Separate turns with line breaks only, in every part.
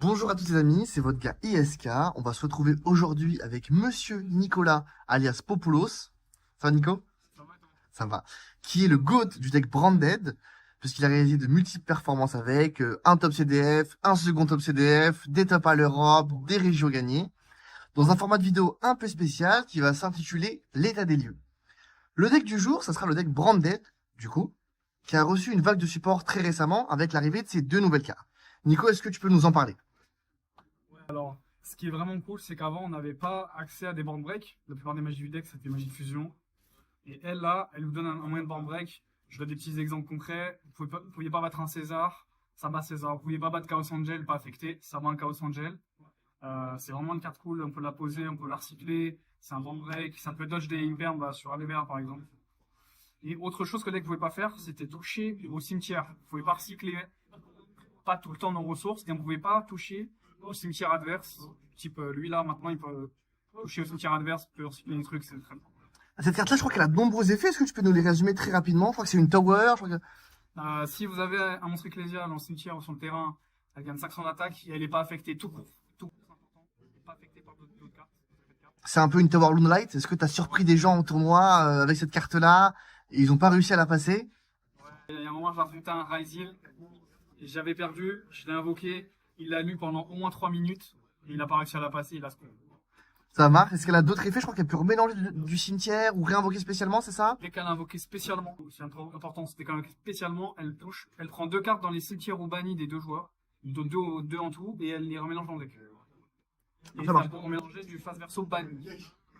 Bonjour à tous les amis, c'est votre gars ISK. On va se retrouver aujourd'hui avec Monsieur Nicolas, alias Popoulos. Ça va Nico? Ça va. Qui est le GOAT du deck Branded, puisqu'il a réalisé de multiples performances avec un top CDF, un second top CDF, des tops à l'Europe, des régions gagnées, dans un format de vidéo un peu spécial qui va s'intituler l'état des lieux. Le deck du jour, ça sera le deck Branded, du coup, qui a reçu une vague de support très récemment avec l'arrivée de ces deux nouvelles cartes. Nico, est-ce que tu peux nous en parler?
Alors, ce qui est vraiment cool, c'est qu'avant, on n'avait pas accès à des board break. La plupart des magies du deck, c'était magie de fusion. Et elle, là, elle nous donne un moyen de board break. Je donne des petits exemples concrets. Vous ne pouviez pas battre un César, ça bat César. Vous ne pouviez pas battre Chaos Angel, pas affecté, ça bat un Chaos Angel. C'est vraiment une carte cool. On peut la poser, on peut la recycler. C'est un board break. Ça peut dodge des Imperm sur Alébert, par exemple. Et autre chose que le deck ne pouvait pas faire, c'était toucher au cimetière. Vous ne pouvez pas recycler, pas tout le temps nos ressources. Et on ne pouvait pas toucher au cimetière adverse. Type lui là, maintenant, il peut toucher au cimetière adverse, il peut recycler des trucs, c'est très bien.
Cette carte-là, je crois qu'elle a de nombreux effets. Est-ce que tu peux nous les résumer très rapidement? Je crois que c'est une tower. Je crois que...
Si vous avez un monstre ecclésial dans le cimetière ou sur le terrain, elle gagne 500 d'attaque et elle n'est pas affectée tout court. Tout court, c'est important. Elle n'est pas affectée par d'autres cartes.
C'est un peu une tower Moonlight. Est-ce que tu as surpris des gens au tournoi avec cette carte-là et ils n'ont pas réussi à la passer?
Il y a un moment, j'ai affronté un Ryzil. J'avais perdu, je l'ai invoqué. Il l'a lu pendant au moins 3 minutes. Et il n'a pas réussi à la passer, il a spawn.
Ça marche. Est-ce qu'elle a d'autres effets? Je crois qu'elle peut remélanger du cimetière ou réinvoquer spécialement, c'est ça?
Dès qu'elle a invoqué spécialement, c'est important, dès qu'elle a invoqué spécialement, elle touche, elle prend 2 cartes dans les cimetières ou bannis des 2 joueurs. Il donne 2 en tout et elle les remélange dans le deck. Et
Ça marche.
ça peut remélanger du face verso banni.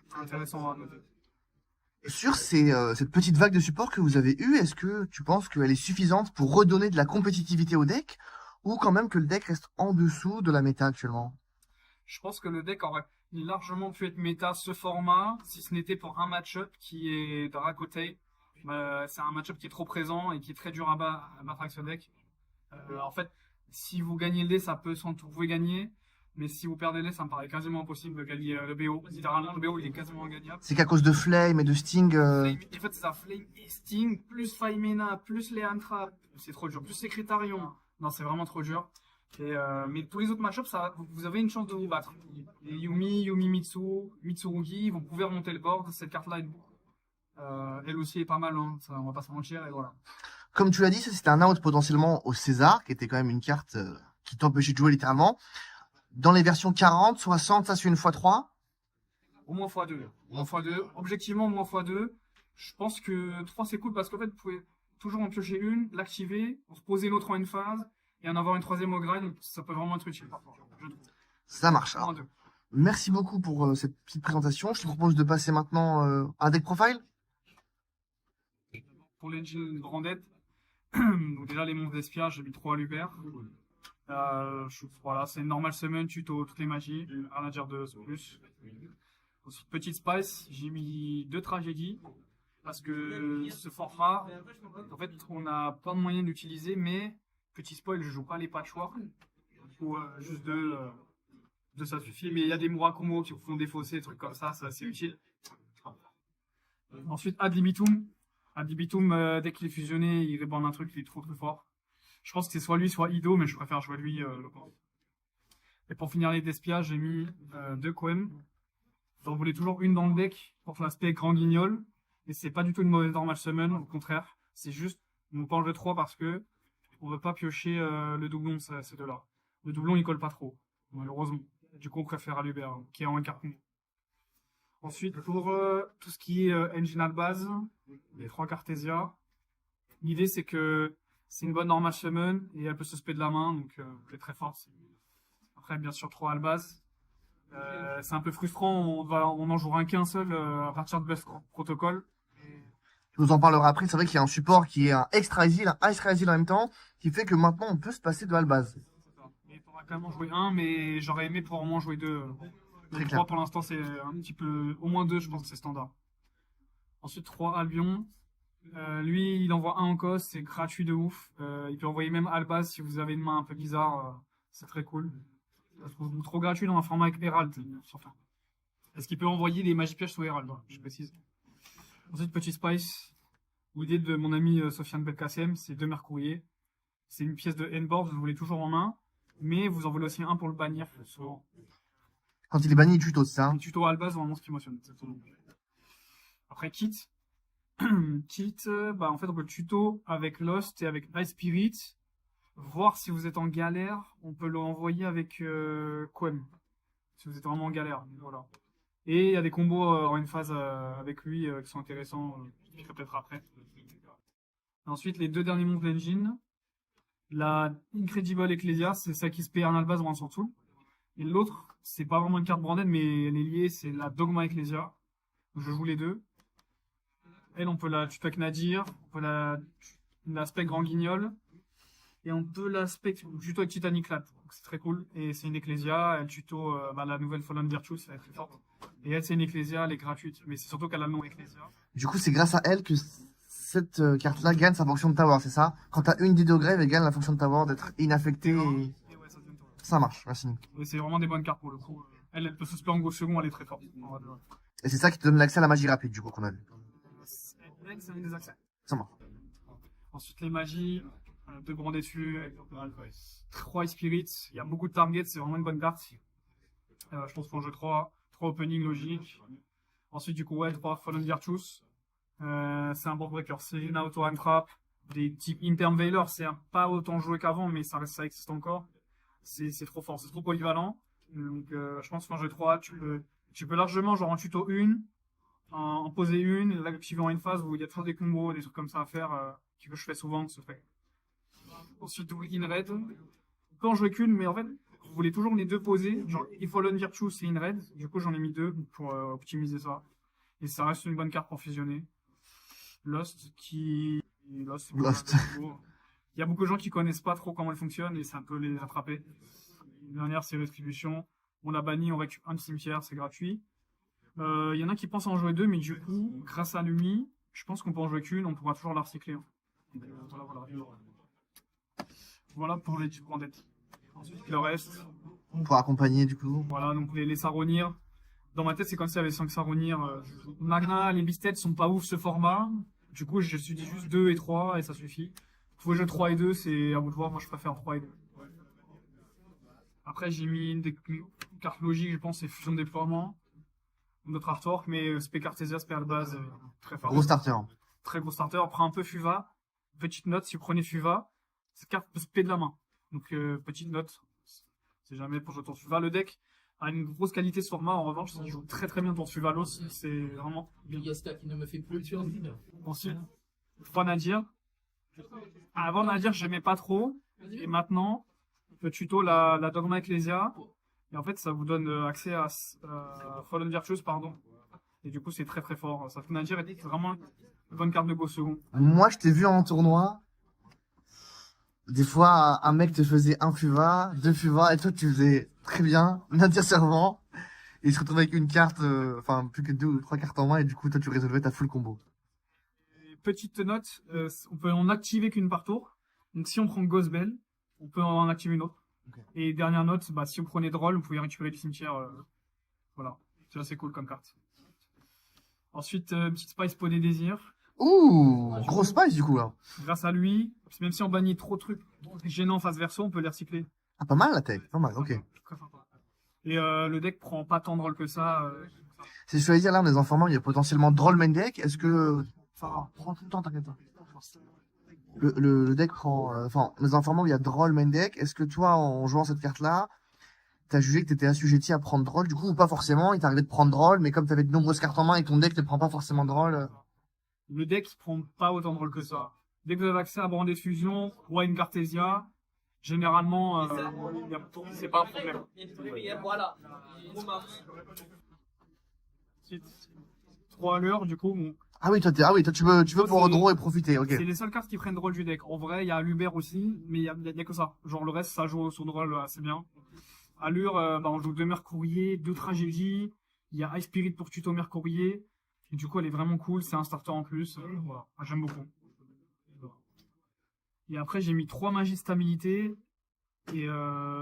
C'est intéressant à noter.
Sur cette petite vague de support que vous avez eue, est-ce que tu penses qu'elle est suffisante pour redonner de la compétitivité au deck ou quand même que le deck reste en dessous de la méta actuellement?
Je pense que le deck aurait largement pu être méta ce format si ce n'était pour un match-up qui est Dracotei. C'est un match-up qui est trop présent et qui est très dur à battre avec ce deck. En fait, si vous gagnez le dé, ça peut sans tout, vous pouvez gagner. Mais si vous perdez le dé, ça me paraît quasiment impossible de gagner le BO. Littéralement, le BO, il est quasiment ingagnable.
C'est qu'à cause de Flame et de Sting.
Flame, en fait, c'est ça, Flame et Sting, plus Faimena, plus les Antra. C'est trop dur. Plus Secrétarion. Non, c'est vraiment trop dur. Mais tous les autres match-ups, vous avez une chance de vous battre. Et Yumi Mitsu, Mitsurugi, vous pouvez remonter le board. Cette carte-là, elle aussi est pas mal, hein. Ça, on va pas se mentir, et voilà.
Comme tu l'as dit, ça c'était un out potentiellement au César, qui était quand même une carte qui t'empêchait de jouer littéralement. Dans les versions 40, 60, ça c'est une x3.
Au moins x2. Au moins x2. Objectivement, au moins x2. Je pense que 3 c'est cool parce qu'en fait, vous pouvez toujours en piocher une, l'activer, reposer l'autre en une phase et en avoir une troisième au grind. Ça peut vraiment être utile parfois.
Ça marche. Alors, merci beaucoup pour cette petite présentation. Je te propose de passer maintenant à un deck profile.
Pour l'engine Branded, donc déjà les monstres d'espiage, j'ai mis 3 à l'Uber. Voilà, c'est normal summon, tuto, toutes les magies, rien à dire de plus. Ensuite, petite spice, j'ai mis 2 tragédies. Parce que ce format, en fait, on a plein de moyens d'utiliser, mais petit spoil, je joue pas les patchwork. Ou juste deux, ça suffit. Mais il y a des Murakumo qui vous font défausser, des trucs comme ça c'est utile. Ensuite, Ad libitum. Ad libitum, dès qu'il est fusionné, il rébande un truc, il est trop fort. Je pense que c'est soit lui, soit Ido, mais je préfère jouer lui. Et pour finir les d'espiage, j'ai mis 2 Koem. J'en voulais toujours une dans le deck pour l'aspect grand guignol. Et c'est pas du tout une mauvaise normal summon, au contraire. C'est juste, on peut enlever 3 parce que on veut pas piocher le doublon, ces deux-là. Le doublon, il colle pas trop, malheureusement. Du coup, on préfère Alubert, qui est en une carte. Ensuite, pour tout ce qui est engine à base, les 3 Cartesia, l'idée c'est que c'est une bonne normal summon et elle peut se spé de la main, donc elle est très forte. Après, bien sûr, 3 à base. C'est un peu frustrant, on en jouera qu'un seul à partir de Best Protocol.
Tu nous en parleras après. C'est vrai qu'il y a un support qui est un extra easy, un extra easy en même temps, qui fait que maintenant on peut se passer de Albaz.
Et t'auras quand même en joué un, mais j'aurais aimé pouvoir au moins jouer 2.
Très
3 pour l'instant, c'est un petit peu. Au moins 2, je pense que c'est standard. Ensuite, 3 Albion. Lui, il envoie un en cost, c'est gratuit de ouf. Il peut envoyer même Albaz si vous avez une main un peu bizarre. C'est très cool. Je trouve trop gratuit dans un format avec Herald. Est-ce qu'il peut envoyer des magies pièges sous Herald, je précise. Ensuite, petit Spice. L'idée de mon ami Sofiane Belkacem, c'est 2 Mercouriers. C'est une pièce de N-board, je le voulais toujours en main. mais vous en voulez aussi un pour le bannir, souvent.
Quand il est banni, il tuto, c'est ça?
Le tuto à la base, vraiment, ce qui motionne. Après, Kit. Kit, bah, en fait, on peut le tuto avec Lost et avec High Spirit. Voir si vous êtes en galère, on peut l'envoyer avec Quem. Si vous êtes vraiment en galère, voilà. Et il y a des combos en une phase avec lui qui sont intéressants, je ferai peut-être après. Ensuite, les deux derniers monstres d'engine. La Incredible Ecclesia, c'est ça qui se paye un albaz ou un surtout. Et l'autre, c'est pas vraiment une carte branded, mais elle est liée, c'est la Dogma Ecclesia. Je joue les deux. Elle, on peut la tuto avec Nadir, on peut la spec Grand Guignol, et on peut la spec tuto avec Titanic Lat. C'est très cool. Et c'est une Ecclesia, elle tuto la nouvelle Fallen Virtues, elle est très forte. Et elle, c'est une Ecclesia, elle est gratuite. Mais c'est surtout qu'elle a le nom Ecclesia.
Du coup, c'est grâce à elle que cette carte-là gagne sa fonction de tower, c'est ça? Quand t'as une des deux grèves, elle gagne la fonction de tower d'être inaffectée et...
Et ouais, ça devient top.
Ça marche, merci Nick.
Et c'est vraiment des bonnes cartes pour le coup. Elle peut se spell en go second, elle est très forte.
Et c'est ça qui te donne l'accès à la magie rapide, du coup, qu'on a vu.
C'est un des accès.
Ça marche.
Ensuite, les magies, deux grands dessus, 3 spirits, il y a beaucoup de targets, c'est vraiment une bonne carte. Je pense qu'on joue 3 openings logiques. Ensuite, du coup, ouais, 3 Fallen Virtues. C'est un board breaker, c'est une auto hand trap, des types Interm Veiler, c'est pas autant joué qu'avant, mais ça existe encore. C'est trop fort, c'est trop polyvalent. Donc, je pense qu'en jeu 3, tu peux largement, genre en tuto 1, en poser une, l'activer en une phase où il y a toujours des combos, des trucs comme ça à faire, que je fais souvent, ce fait. Ensuite, In Red. On peut en jouer qu'une, mais en fait, vous voulez toujours les deux poser. Genre, il Fallen Virtue, c'est In Red. Du coup, j'en ai mis deux pour optimiser ça. Et ça reste une bonne carte pour fusionner. Lost.
Lost.
Il y a beaucoup de gens qui connaissent pas trop comment elle fonctionne et ça peut les attraper. La dernière, c'est Retribution. On l'a banni, on récupère un cimetière, c'est gratuit. Il y en a qui pensent en jouer deux, mais du coup, grâce à Lumi, je pense qu'on peut en jouer qu'une, on pourra toujours la recycler. Voilà pour les types brandettes. Ensuite, le reste.
Pour accompagner, du coup.
Voilà, donc les Saronir. Dans ma tête, c'est comme s'il y avait 5 Saronir. Magna, les Beasted sont pas ouf ce format. Du coup, je suis dit juste 2 et 3 et ça suffit. Faut jouer 3 et 2, c'est à vous de voir. Moi, je préfère 3 et 2. Après, j'ai mis des cartes logiques, je pense, c'est Fusion de déploiement. Notre artwork, mais Spé Cartesia, Spé Albaz, très fort.
Gros starter.
Très gros starter. Après, un peu Fuva. Petite note, si vous prenez Fuva, cette carte peut spé de la main. Donc, petite note. C'est jamais pour jouer tour Fuva. Le deck a une grosse qualité ce format. En revanche, il joue très très bien tour Fuva. L'os, c'est vraiment bien.
Yaska qui ne me fait plus le tour.
Ensuite, 3 Nadir. Avant Nadir, j'aimais pas trop. Et maintenant, le tuto, la Dogma Ecclesia. Et en fait, ça vous donne accès à Fallen Virtues, pardon. Et du coup, c'est très très fort. Ça fait Nadir est vraiment une bonne carte de go second.
Moi, je t'ai vu en tournoi. Des fois, un mec te faisait un Fuva, 2 Fuva, et toi, tu faisais très bien, Nadir servant. Et il se retrouvait avec une carte, enfin, plus que 2 ou 3 cartes en main, et du coup, toi, tu résolvais ta full combo.
Et petite note, on peut en activer qu'une par tour. Donc, si on prend Ghost Bell, on peut en activer une autre.
Okay.
Et dernière note, bah, si vous prenez Droll, vous pouvez récupérer du cimetière. Voilà, c'est assez cool comme carte. Ensuite, petite Spice Pot des Désirs.
Ouh, gros spice du coup là.
Grâce à lui, même si on bannit trop de trucs gênants face verso, on peut les recycler.
Ah, pas mal la tech, pas mal, ok.
Très sympa. Et le deck prend pas tant de rôle que ça.
Si je choisir là, dans les informations, il y a potentiellement Droll main deck. Est-ce que. Enfin, prends tout le temps, t'inquiète pas. Le deck prend. Enfin, les informations, il y a Droll main deck. Est-ce que toi, en jouant cette carte là, t'as jugé que t'étais assujetti à prendre Droll du coup ou pas forcément? Il t'arrivait de prendre Droll, mais comme t'avais de nombreuses cartes en main et ton deck ne prend pas forcément Droll.
Le deck il prend pas autant de rôle que ça. Dès que vous avez accès à Brand Fusion ou à une Cartesia, généralement, c'est pas un problème.
Voilà.
3 allures, du coup, bon.
Ah oui, toi, tu veux pour draw et profiter, ok.
C'est les seules cartes qui prennent drôle du deck. En vrai, il y a Allure aussi, mais il y a que ça. Genre le reste, ça joue sur drôle assez bien. Allure, on joue 2 Mercourrier, 2 Tragédies. Il y a High Spirit pour tuto Mercourrier. Et du coup, elle est vraiment cool. C'est un starter en plus. Voilà. J'aime beaucoup. Et après, j'ai mis 3 magies stabilité. Et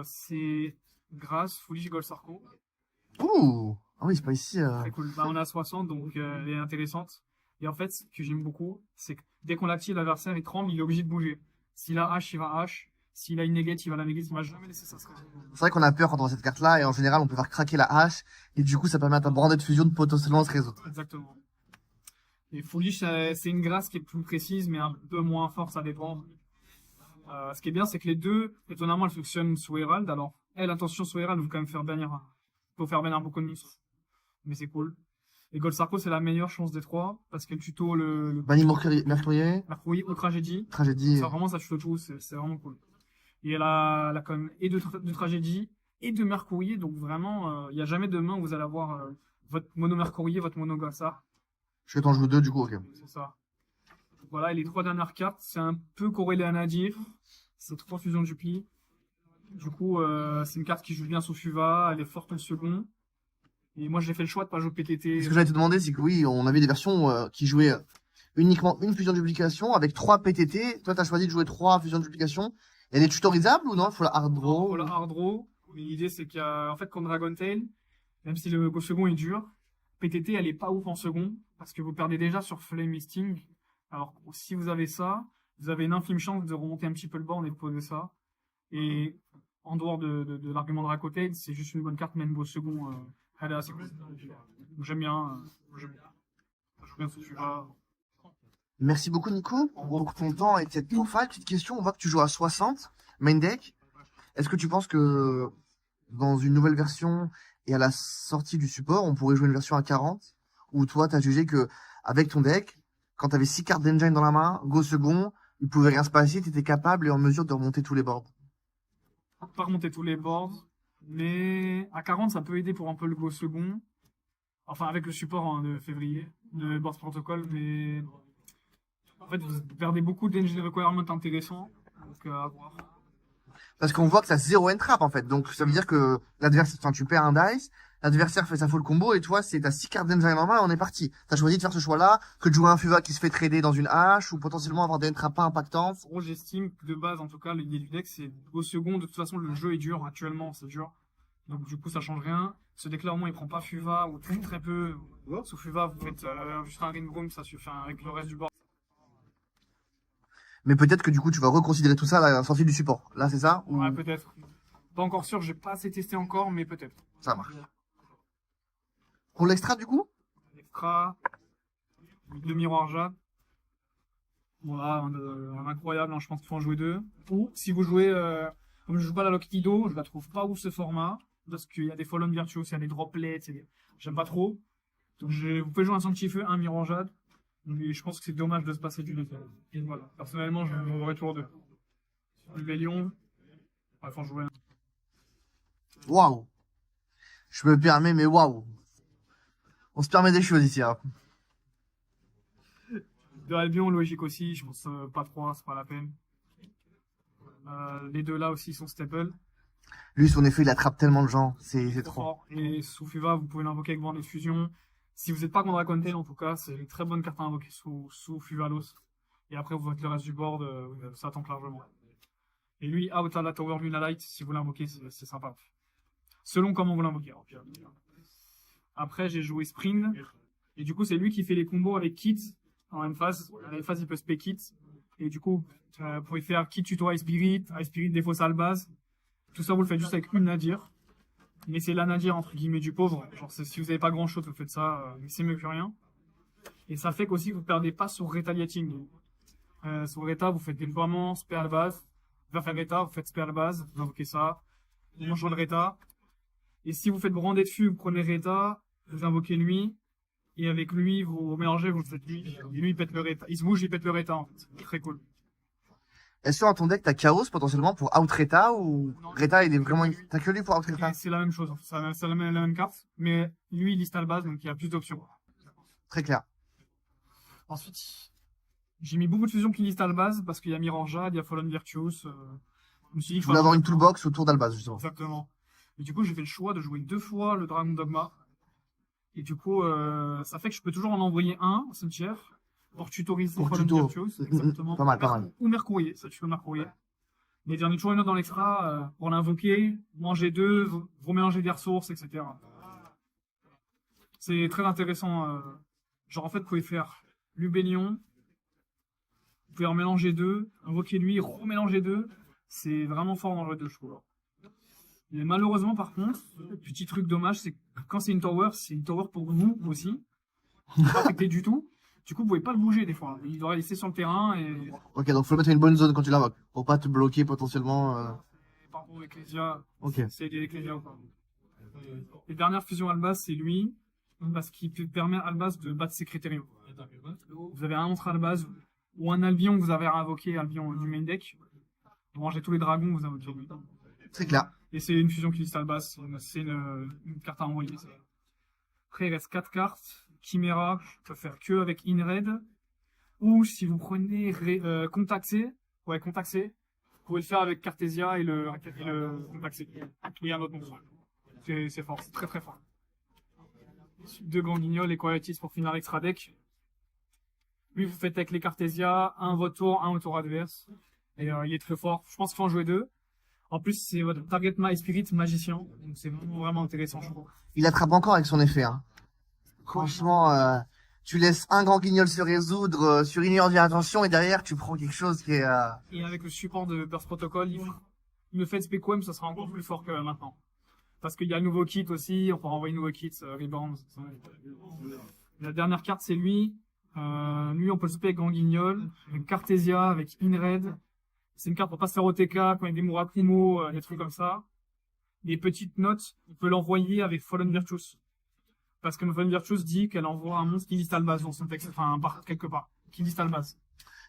c'est Grâce, Foolish, Gold Sarko.
Ouh! Ah oui, c'est pas ici.
Très cool. On est à 60, donc elle est intéressante. Et en fait, ce que j'aime beaucoup, c'est que dès qu'on l'active, l'adversaire il tremble, il est obligé de bouger. S'il a H, il va H. S'il a une négate, il va la négate, il va jamais laisser ça se résoudre.
C'est vrai qu'on a peur quand on voit cette carte-là, et en général, on peut faire craquer la hache, et du coup, ça permet à ta Branded Fusion de potentiellement se résoudre.
Exactement. Et Foolish, c'est une grâce qui est plus précise, mais un peu moins forte, ça dépend. Ce qui est bien, c'est que les deux, étonnamment, elles fonctionnent sous Herald. Alors, l'intention sous Herald, vous quand même faire bannir, faut faire bannir beaucoup de monstres. Mais c'est cool. Et Gold Sarko, c'est la meilleure chance des trois, parce qu'elle tuto le
Banni Mercurier,
Mercouille ou Tragédie.
Tragédie.
Ça, vraiment, ça tuto tout, c'est vraiment cool. Et elle a quand même et de Tragédie, et de Mercurier, donc vraiment, il n'y a jamais de main où vous allez avoir votre mono Mercurier, votre mono Gossard.
Je vais t'en jouer deux, du coup, ok.
C'est ça. Voilà, et les trois dernières cartes, c'est un peu corrélé à Nadir. C'est trois fusions de Jupi. Du coup, c'est une carte qui joue bien sous Fuva, elle est forte en second. Et moi, j'ai fait le choix de pas jouer PTT.
Ce que j'allais te demander, c'est que oui, on avait des versions qui jouaient uniquement une fusion de duplication avec 3 PTT. Toi, t'as choisi de jouer 3 fusions de duplication. Elle est tutorisables ou non? Il faut la hard draw.
Voilà, hard draw. Mais l'idée, c'est qu'en fait, contre Dragon Tail, même si le second est dur, PTT, elle est pas ouf en second, parce que vous perdez déjà sur Flame Misting. Alors, si vous avez ça, vous avez une infime chance de remonter un petit peu le board et de poser ça. Et en dehors de l'argument de Rakotail, c'est juste une bonne carte, même au second, elle est assez cool. J'aime bien. Je joue bien sous Fuva.
Merci beaucoup, Nico, pour ton temps et cette profile. Petite question, on voit que tu joues à 60, main deck. Est-ce que tu penses que dans une nouvelle version et à la sortie du support, on pourrait jouer une version à 40? Ou toi, t'as jugé que avec ton deck, quand t'avais 6 cartes d'engine dans la main, go second, il pouvait rien se passer, t'étais capable et en mesure de remonter tous les boards?
Pas remonter tous les boards, mais à 40, ça peut aider pour un peu le go second. Enfin, avec le support de février, de board protocol, mais en fait, vous perdez beaucoup d'engine requirement intéressants, donc à voir.
Parce qu'on voit que t'as 0 entrap en fait. Donc ça veut dire que l'adversaire, enfin tu perds un dice, l'adversaire fait sa full combo et toi c'est t'as 6 cartes d'engine en main et on est parti. T'as choisi de faire ce choix-là que de jouer un Fuva qui se fait trader dans une hache ou potentiellement avoir des entraps pas impactantes.
En gros, j'estime que de base, en tout cas, l'idée du deck, c'est au second. De toute façon, le jeu est dur actuellement, c'est dur. Donc du coup, ça change rien. Ce deck-là, au moins, il prend pas Fuva ou très peu. Sous Fuva, vous faites juste un Ring Room, ça suffit avec le reste du board.
Mais peut-être que du coup tu vas reconsidérer tout ça à la sortie du support. Là c'est ça ou...
Ouais, peut-être. Pas encore sûr, j'ai pas assez testé encore, mais peut-être.
Ça marche. Pour l'extra du coup?
Extra, deux miroirs jade. Voilà, incroyable, hein, je pense qu'il faut en jouer deux. Ou si vous jouez, comme je joue pas la Lockheed, je la trouve pas ouf ce format, parce qu'il y a des Fallen Virtuos, il y a des droplets, j'aime pas trop. Donc vous pouvez jouer un Sanctifeu, un miroir jade. Mais je pense que c'est dommage de se passer du deux. Et voilà. Personnellement, je jouerais toujours deux. Rébellion, il faut en jouer un.
Waouh. Je me permets mais waouh. On se permet des choses ici. Hein.
De Albion, logique aussi, je pense pas trop, c'est pas la peine. Les deux là aussi sont staple.
Lui son effet il attrape tellement de gens, c'est trop.
Fort. Et sous Fuva, vous pouvez l'invoquer avec Borne de Fusion. Si vous n'êtes pas contre Dragon Tail, en tout cas, c'est une très bonne carte à invoquer sous Fuvalos. Et après, vous faites le reste du board, ça tank largement. Et lui, out à la Tower Luna Light, si vous l'invoquez, c'est sympa. Selon comment vous l'invoquez. Après, j'ai joué Spring. Et du coup, c'est lui qui fait les combos avec Kit en même phase. À la même phase, il peut spé Kit. Et du coup, vous pouvez faire Kit tuto Ice Spirit défausse Albaz. Tout ça, vous le faites juste avec une Nadir. Mais c'est la Nadir, entre guillemets, du pauvre. Genre, si vous n'avez pas grand chose, vous faites ça, mais c'est mieux que rien. Et ça fait qu'aussi, vous perdez pas sur Retaliating. Sur Reta, vous faites déploiement, spé Albaz. Vous faire Reta, vous faites spé Albaz, vous invoquez ça. Vous mangez le Reta. Et si vous faites Branded Fût, vous prenez Reta, vous invoquez lui. Et avec lui, vous mélangez, vous le faites lui. Et lui, il pète le Reta. Il se bouge, il pète le Reta, en fait. Très cool.
Est-ce que dans ton deck t'as Chaos potentiellement pour out Reta ou
Non.
Reta il est vraiment... T'as que lui pour out Reta?
C'est la même chose, c'est la même carte. Mais lui, il liste Albaz, donc il y a plus d'options.
Très clair.
Ensuite, j'ai mis beaucoup de fusions qui listent Albaz parce qu'il y a Mirror Jade, il y a Fallen Virtuous. Je me suis dit
Je voulais avoir une toolbox autour d'Albaz justement.
Exactement. Et du coup, j'ai fait le choix de jouer 2 fois le Dragon Dogma. Et du coup, ça fait que je peux toujours en envoyer un au cimetière pour tutoriser
Pour
Fallen
tuto.
Virtuous. Exactement.
Pas mal, pas mal.
Ou Mercourrier, ça tu peux Mercourrier. Mais j'en ai toujours une autre dans l'extra pour l'invoquer, manger 2, vous mélanger des ressources, etc. C'est très intéressant. Genre en fait, vous pouvez faire Lubellion, vous pouvez en mélanger 2, invoquer lui, remélanger 2. C'est vraiment fort dans le jeu de, je trouve. Et malheureusement, par contre, petit truc dommage, c'est que quand c'est une tower pour vous aussi. Pas affecté du tout. Du coup, vous pouvez pas le bouger des fois. Il doit rester sur le terrain et
Ok, donc faut le mettre à une bonne zone quand tu l'invoques. Pour pas te bloquer potentiellement.
par rapport au Ecclesia,
Ok.
c'est des Ecclesia ou pas. Les dernières fusions Albaz, c'est lui. Parce qu'il permet à Albaz de battre ses critériums. Vous avez un monstre Albaz ou un Albion que vous avez invoqué, Albion du main deck. Vous rangez tous les dragons, vous invoquez lui.
C'est clair.
Et c'est une fusion qui liste Albaz. C'est une carte à envoyer. Après, il reste 4 cartes. Chimera, je peux faire que avec Inred. Ou si vous prenez Contaxé, vous pouvez le faire avec Cartesia et le Contaxé. Oui, un autre monstre. C'est fort, c'est très très fort. Deux Ganguignol et Coyotes pour finir extra deck. Lui, vous faites avec les Cartesia, un au tour adverse. Et il est très fort. Je pense qu'il faut en jouer 2. En plus, c'est votre Target My Spirit magicien. Donc c'est vraiment intéressant, je trouve.
Il attrape encore avec son effet. Hein. Franchement, tu laisses un grand guignol se résoudre sur une heure d'intention et derrière tu prends quelque chose qui est.
Et avec le support de Burst Protocol, il me fait Spequem, ça sera encore plus fort que maintenant. Parce qu'il y a le nouveau kit aussi, on peut renvoyer le nouveau kit, Rebound. La dernière carte, c'est lui. Lui, on peut le spec avec Grand Guignol, avec Cartesia, avec Inred. C'est une carte pour pas se faire OTK, quand il y a des Moura Primo, des trucs comme ça. Des petites notes, on peut l'envoyer avec Fallen Virtus. Parce que Fallen Virtus dit qu'elle envoie un monstre qui liste Albaz dans son texte, enfin, quelque part, qui liste Albaz.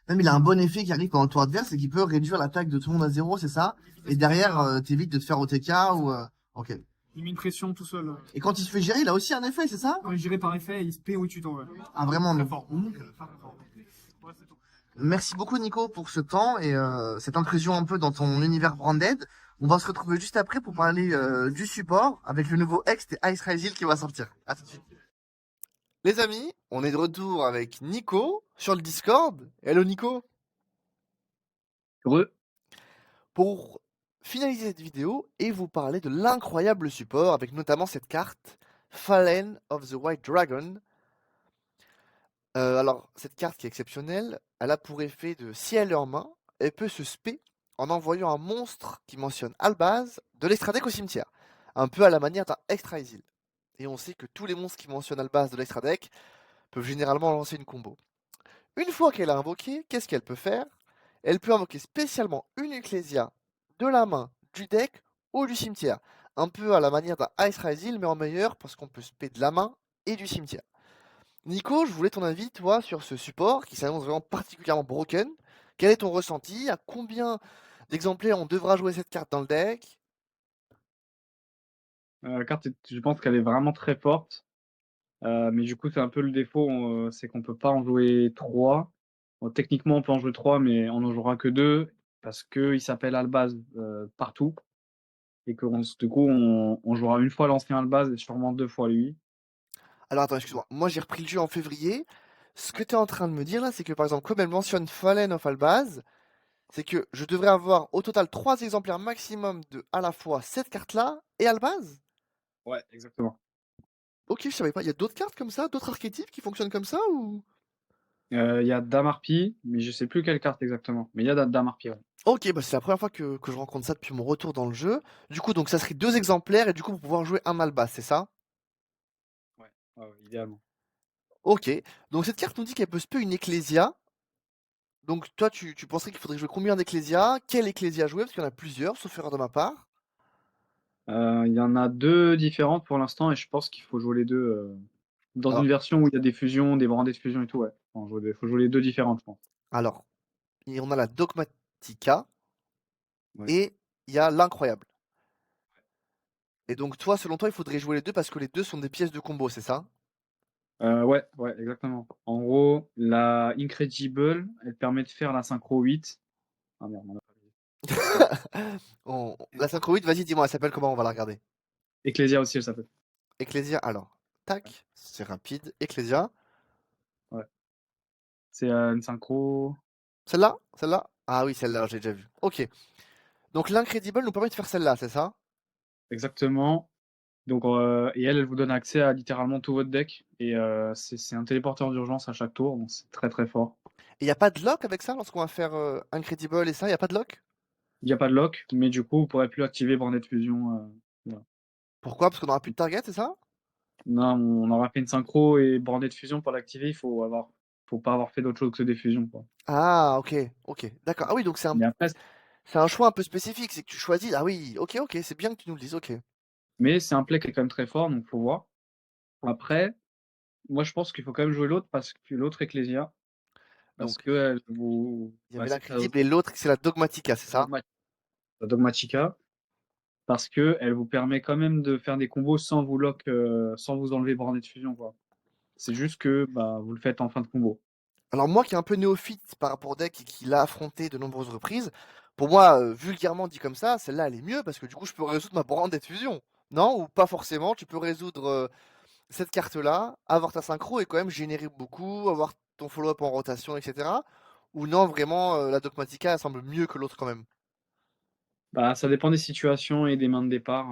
Même il a un bon effet qui arrive pendant le tour adverse et qui peut réduire l'attaque de tout le monde à 0, c'est ça. Et derrière, t'évites de te faire OTK ou. Ok.
Il met une pression tout seul.
Et quand il se fait gérer, il a aussi un effet, c'est ça?
Quand il est géré par effet, il se paie au tuto. Ouais.
Ah vraiment.
Très
Donc.
fort. Ouais, c'est tout.
Merci beaucoup Nico pour ce temps et cette intrusion un peu dans ton univers branded. On va se retrouver juste après pour parler du support avec le nouveau Hext et Ice Rise qui va sortir. À tout de suite. Les amis, on est de retour avec Nico sur le Discord. Hello Nico.
Heureux.
Pour finaliser cette vidéo et vous parler de l'incroyable support avec notamment cette carte Fallen of the White Dragon. Alors, cette carte qui est exceptionnelle, elle a pour effet de, si elle est en main, elle peut se spé en envoyant un monstre qui mentionne Albaz de l'extra deck au cimetière. Un peu à la manière d'un extra exil. Et on sait que tous les monstres qui mentionnent Albaz de l'extra deck peuvent généralement lancer une combo. Une fois qu'elle a invoqué, qu'est-ce qu'elle peut faire? Elle peut invoquer spécialement une Ecclesia de la main, du deck ou du cimetière. Un peu à la manière d'un Ice Rise, mais en meilleur parce qu'on peut spé de la main et du cimetière. Nico, je voulais ton avis, toi, sur ce support qui s'annonce vraiment particulièrement broken. Quel est ton ressenti? À combien d'exemplaires on devra jouer cette carte dans le deck?
La carte, je pense qu'elle est vraiment très forte. Mais du coup, c'est un peu le défaut, c'est qu'on peut pas en jouer 3. Bon, techniquement, on peut en jouer 3, mais on en jouera que 2 parce qu'il s'appelle Albaz partout. Et que du coup, on jouera une fois l'ancien Albaz et sûrement 2 fois lui.
Alors attends, excuse-moi. Moi, j'ai repris le jeu en février. Ce que tu es en train de me dire là, c'est que par exemple, comme elle mentionne Fallen of Albaz, c'est que je devrais avoir au total 3 exemplaires maximum de à la fois cette carte-là et Albaz?
Ouais, exactement.
Ok, je savais pas. Il y a d'autres cartes comme ça, d'autres archétypes qui fonctionnent comme ça ou?
Il y a Damarpi, mais je sais plus quelle carte exactement. Mais il y a Damarpi, ouais.
Ok, bah c'est la première fois que je rencontre ça depuis mon retour dans le jeu. Du coup, donc ça serait 2 exemplaires et du coup, pour pouvoir jouer un Albaz, c'est ça?
Ouais, idéalement.
Ok. Donc cette carte nous dit qu'elle peut spell une Ecclesia. Donc toi, tu penserais qu'il faudrait jouer combien d'Ecclesia? Quelle Ecclesia jouer? Parce qu'il y en a plusieurs, sauf erreur de ma part.
Il y en a 2 différentes pour l'instant et je pense qu'il faut jouer les 2 dans
Alors,
une version où il y a des fusions, des brandés de fusion et tout, ouais. Faut jouer les 2 différentes, je pense.
alors, et on a la Dogmatica
Ouais.
et il y a l'Incroyable. Et donc toi, selon toi, il faudrait jouer les deux parce que les deux sont des pièces de combo, c'est ça?
Ouais, exactement. En gros, la Incredible, elle permet de faire la synchro 8. Ah merde, on a pas dit.
La synchro 8, vas-y, dis-moi, elle s'appelle comment? On va la regarder.
Ecclesia aussi, elle s'appelle.
Ecclesia, alors, tac, c'est rapide. Ecclesia.
Ouais. C'est une synchro.
Celle-là? Celle-là? Ah oui, celle-là, j'ai déjà vu. Ok. Donc l'Incredible nous permet de faire celle-là, c'est ça?
Exactement. Donc, et elle vous donne accès à littéralement tout votre deck. Et c'est un téléporteur d'urgence à chaque tour, donc c'est très très fort.
Et il n'y a pas de lock avec ça lorsqu'on va faire Incredible et ça? Il n'y a pas de lock?
Il n'y a pas de lock, mais du coup, vous pourrez plus activer Branded Fusion. Voilà.
Pourquoi? Parce qu'on aura plus de target, c'est ça?
Non, on aura fait une synchro et Branded Fusion pour l'activer, faut pas avoir fait d'autre chose que des fusions, quoi.
Ah, ok, ok, d'accord. Ah oui, donc
Mais après,
c'est un choix un peu spécifique, c'est que tu choisis. Ah oui, ok, ok, c'est bien que tu nous le dises, ok.
c'est un play qui est quand même très fort, donc faut voir. Après, moi, je pense qu'il faut quand même jouer l'autre parce que l'autre Ecclesia, parce
Donc,
que elle vous,
il y
bah,
avait
c'est
l'incrédible et l'autre, c'est la Dogmatica, c'est ça?
la Dogmatica, parce que elle vous permet quand même de faire des combos sans vous lock, sans vous enlever Branded Fusion, quoi. C'est juste que, bah, vous le faites en fin de combo.
Alors moi qui est un peu néophyte par rapport au deck et qui l'a affronté de nombreuses reprises, pour moi, vulgairement dit comme ça, celle-là elle est mieux parce que du coup je peux résoudre ma Branded Fusion. Non? Ou pas forcément, tu peux résoudre cette carte-là, avoir ta synchro et quand même générer beaucoup, avoir ton follow-up en rotation, etc. Ou non, vraiment, la Dogmatica elle semble mieux que l'autre quand même.
Bah, ça dépend des situations et des mains de départ.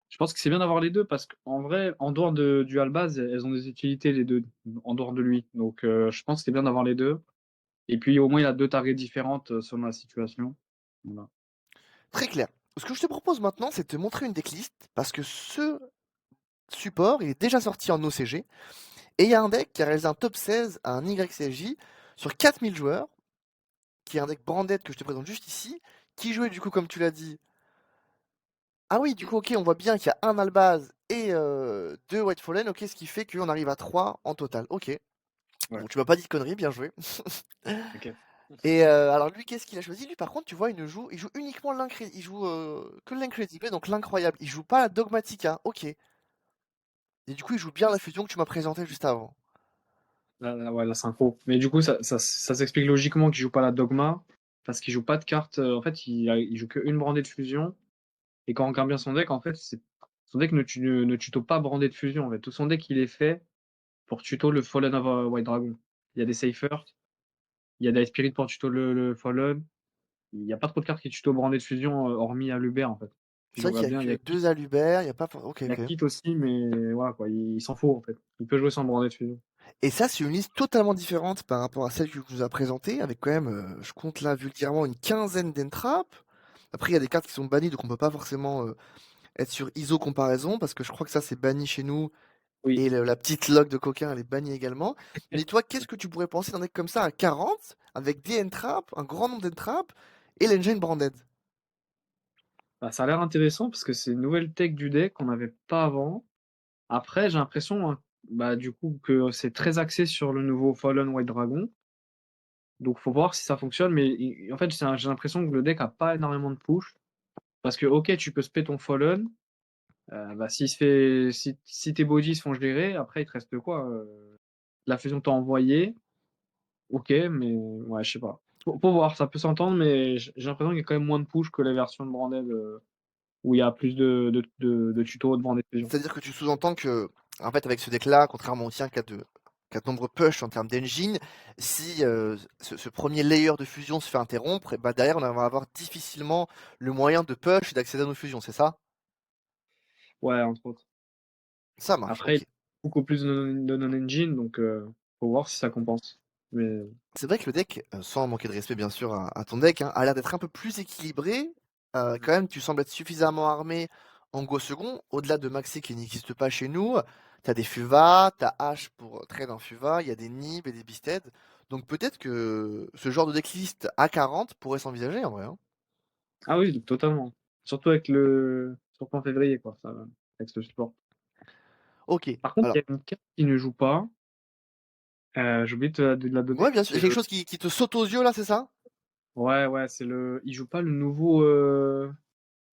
Je pense que c'est bien d'avoir les deux parce qu'en vrai, en dehors du Albaz, elles ont des utilités les deux, en dehors de lui. Donc, je pense que c'est bien d'avoir les deux. Et puis, au moins, il a deux targets différentes selon la situation. Voilà.
Très clair. Ce que je te propose maintenant, c'est de te montrer une decklist parce que ce support, il est déjà sorti en OCG. Et il y a un deck qui a réalisé un top 16 à un YCJ sur 4000 joueurs, qui est un deck branded que je te présente juste ici, qui jouait du coup, comme tu l'as dit. Ah oui, du coup, ok, on voit bien qu'il y a un Albaz et deux White Fallen, ok, ce qui fait qu'on arrive à 3 en total. Ok.
Ouais.
Bon, tu m'as pas dit de conneries, bien joué.
Ok.
Et alors lui, qu'est-ce qu'il a choisi? Lui, par contre, tu vois, il joue uniquement l'incrédible. Il joue que l'incrédible, donc l'incroyable. Il joue pas la Dogmatica. Ok. Et du coup, il joue bien la fusion que tu m'as présentée juste avant.
Ouais, la synchro. Mais du coup, ça s'explique logiquement qu'il joue pas la Dogma parce qu'il joue pas de carte. En fait, il joue qu'une brandée de fusion. Et quand on regarde bien son deck, en fait, son deck ne tuto pas brandé de fusion. En fait. Tout son deck, il est fait pour tuto le Fallen of White Dragon. Il y a des Safe Earth, il y a des Spirit pour tuto le Fallen. Il n'y a pas trop de cartes qui tuto brandé de fusion, hormis Aluber, en fait. Si
C'est
je
vrai qu'il y
regarde
a
bien,
que deux Alubert, il y a pas. Ok,
Il y a
ok.
Kit aussi, mais voilà, quoi, il s'en fout, en fait. Il peut jouer sans brandé de fusion.
Et ça, c'est une liste totalement différente par rapport à celle que tu nous as présentée, avec quand même, je compte là vulgairement une quinzaine d'entraps. Après, il y a des cartes qui sont bannies, donc on peut pas forcément être sur ISO comparaison, parce que je crois que ça, c'est banni chez nous,
Oui.
et la petite log de coquin, elle est bannie également. Mais toi, qu'est-ce que tu pourrais penser d'un deck comme ça à 40, avec des entraps, un grand nombre d'entraps, et l'engine branded?
Bah, ça a l'air intéressant parce que c'est une nouvelle tech du deck qu'on n'avait pas avant. Après, j'ai l'impression, hein, bah, du coup, que c'est très axé sur le nouveau Fallen White Dragon. Donc, faut voir si ça fonctionne. Mais en fait, j'ai l'impression que le deck a pas énormément de push. Parce que, ok, tu peux spé ton Fallen. Bah, si tes bodies se font gérer, après, il te reste quoi? La fusion que t'as envoyée. Ok, mais ouais, je sais pas. Faut voir, ça peut s'entendre, mais j'ai l'impression qu'il y a quand même moins de push que la version de Branded où il y a plus de tutos devant des fusions.
C'est-à-dire que tu sous-entends que, en fait, avec ce deck-là, contrairement au tien qui a de nombreux push en termes d'engine, si ce premier layer de fusion se fait interrompre, et bah derrière, on va avoir difficilement le moyen de push et d'accéder à nos fusions, c'est ça?
Ouais, entre autres.
Ça marche,
Après, il y
ok.
a beaucoup plus de non-engine, donc faut voir si ça compense. Mais
C'est vrai que le deck, sans manquer de respect bien sûr à ton deck, hein, a l'air d'être un peu plus équilibré. Quand même, tu sembles être suffisamment armé en Go second. Au-delà de Maxi qui n'existe pas chez nous, t'as des Fuva, t'as H pour trade en Fuva, il y a des Nib et des Beasted. Donc peut-être que ce genre de decklist à 40 pourrait s'envisager en vrai, hein.
ah oui, donc, totalement. Surtout en février, quoi, ça, avec ce support.
Ok,
Par contre, il
alors,
y a une carte qui ne joue pas. J'ai oublié de la donner.
ouais, bien sûr, il y
C'est
a quelque
le.
chose qui te saute aux yeux là, c'est ça?
Ouais, ouais, c'est le. Il joue pas le nouveau.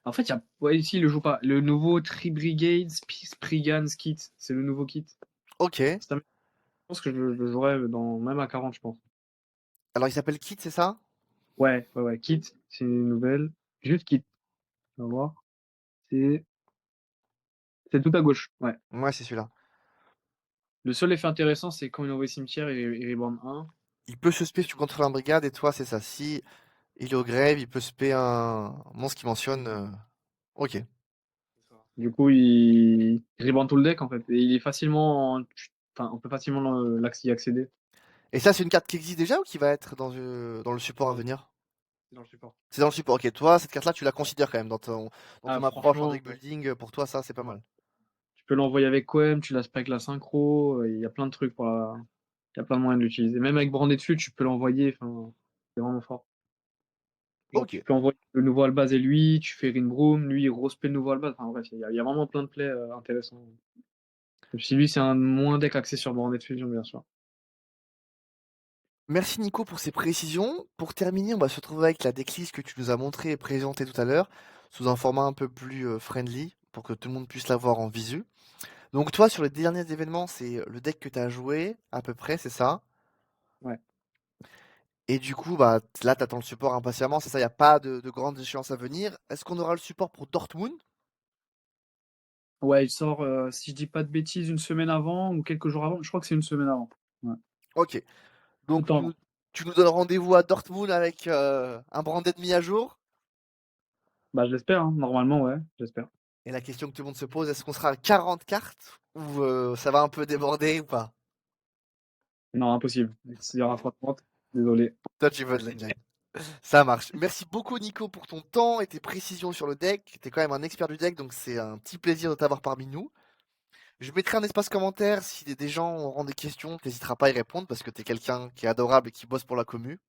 En fait, il y a. Ouais, ici, il le joue pas. Le nouveau Tri Brigade Spriggan's Kit. C'est le nouveau kit.
Ok,
Je pense que je le jouerais même à 40, je pense.
alors il s'appelle Kit, c'est ça?
Ouais, ouais, ouais. Kit, c'est une nouvelle. Juste Kit. On va voir. C'est c'est tout à gauche. Ouais.
Ouais, c'est celui-là.
Le seul effet intéressant, c'est quand il envoie cimetière, il reborn 1.
Il peut se spé si tu contrôles un brigade et toi, c'est ça. Si il est au grève, il peut spé un monstre qui mentionne. Ok.
Du coup, il reborn tout le deck, en fait. Et il est facilement. Enfin, on peut facilement y accéder.
Et ça, c'est une carte qui existe déjà ou qui va être dans le support à venir?
C'est dans le support.
C'est dans le support. Ok, toi, cette carte-là, tu la considères quand même dans
Ah,
ton approche en
franchement,
deck building. Pour toi, ça, c'est pas mal.
tu peux l'envoyer avec Coem, tu la spec la synchro, il y a plein de trucs il y a plein de moyens de l'utiliser. Même avec Branded dessus, tu peux l'envoyer, enfin, c'est vraiment fort. Genre,
Ok.
tu peux envoyer le nouveau Albaz et lui, tu fais Rinbroom, lui il respell le nouveau Albaz. Enfin bref, il y a vraiment plein de plays intéressants. Même si lui c'est un moins deck axé sur Branded Fusion, bien sûr.
Merci Nico pour ces précisions. Pour terminer, on va se retrouver avec la decklist que tu nous as montrée et présentée tout à l'heure, sous un format un peu plus friendly, pour que tout le monde puisse la voir en visu. Donc toi, sur les derniers événements, c'est le deck que tu as joué, à peu près, c'est ça?
Ouais.
Et du coup, bah, là, tu attends le support impatiemment, c'est ça, il n'y a pas de grandes échéances à venir. Est-ce qu'on aura le support pour Dortmund?
Ouais, il sort, si je dis pas de bêtises, une semaine avant ou quelques jours avant. Je crois que c'est une semaine avant. Ouais.
Ok.
Tout le
Donc
temps avant.
tu nous donnes rendez-vous à Dortmund avec un branded mis à jour.
Bah j'espère, hein. Normalement, ouais, j'espère.
Et la question que tout le monde se pose, est-ce qu'on sera à 40 cartes ou ça va un peu déborder ou pas?
Non, impossible. S'il y aura 30, désolé.
Toi, tu veux de l'engine. Ça marche. Merci beaucoup, Nico, pour ton temps et tes précisions sur le deck. T'es quand même un expert du deck, donc c'est un petit plaisir de t'avoir parmi nous. Je mettrai un espace commentaire. Si des gens auront des questions, t'hésiteras pas à y répondre parce que t'es quelqu'un qui est adorable et qui bosse pour la commu.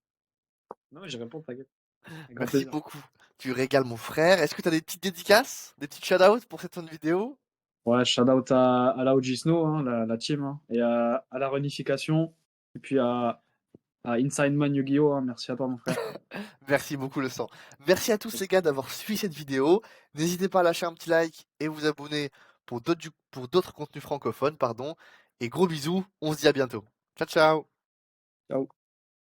Non, mais j'y réponds, t'inquiète. Avec grand
Merci
plaisir.
beaucoup. Tu régales mon frère. Est-ce que t'as des petites dédicaces, des petites shout-outs pour cette fin de vidéo?
Ouais, shout out à la OG Snow, hein, la team, hein, et à la Réunification, et puis à Inside Man Yu-Gi-Oh! Hein. Merci à toi, mon frère.
Merci beaucoup, le sang. Merci à tous les gars d'avoir suivi cette vidéo. N'hésitez pas à lâcher un petit like et vous abonner pour d'autres contenus francophones, pardon. Et gros bisous. On se dit à bientôt. Ciao, ciao.
Ciao.